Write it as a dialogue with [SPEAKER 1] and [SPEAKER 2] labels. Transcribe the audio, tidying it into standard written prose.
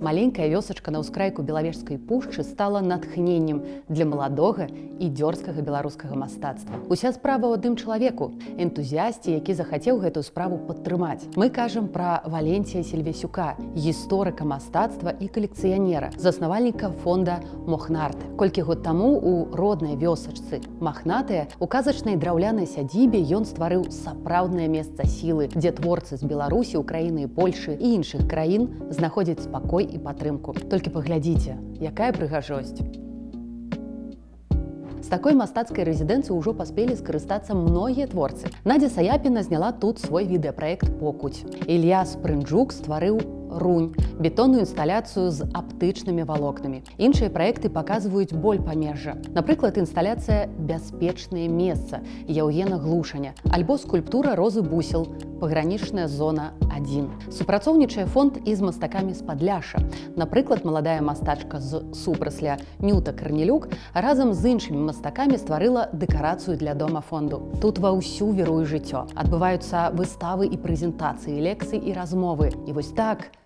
[SPEAKER 1] Маленькая вёсачка на ўскрайку белавежскай пушчы стала натхненнем для маладога і дзёрзкага беларускага мастацтва. Уся справа ў адным чалавеку, энтузіасце, які захацеў гэтую справу падтрымаць. Мы кажам пра Валенція Сільвесюка, гісторыка мастацтва і калекцыянера, заснавальніка фонда Мохнарты. Колькі год таму у роднай вёсачцы Махнатыя у казачнай драўлянай сядзібе ён стварыў сапраўднае месца сілы, дзе творцы з Беларусі, Украіны і Польшы і іншых краін знаходзяць спакой і падтрымку. Толькі паглядзіце, якая прыгажосць. З такой мастацкай рэзідэнцыі ўжо паспелі скарыстацца многія творцы. Надзя Саяпіна зняла тут свой відэапраект «Покуць». Ілья Спрынджук стварыў «Рунь» – бетонную інсталяцыю з аптычнымі валокнамі. Іншыя праекты паказваюць боль памежжа. Напрыклад, інсталяцыя «Бяспечнае месца» Яўгена Глушаня, альбо скульптура Розы Бусел «Пагранічная зона 1». Супрацоўнічае фонд і з мастакамі з Падляшша. Напрыклад, маладая мастачка з Супрасля Нюта Карнелюк разам з іншымі мастакамі стварыла дэкарацыю для дома фонду. Тут ва ўсю віруе жыццё. Адбываюцца выставы і прэзентацыі, лекцыі і размовы. І вось так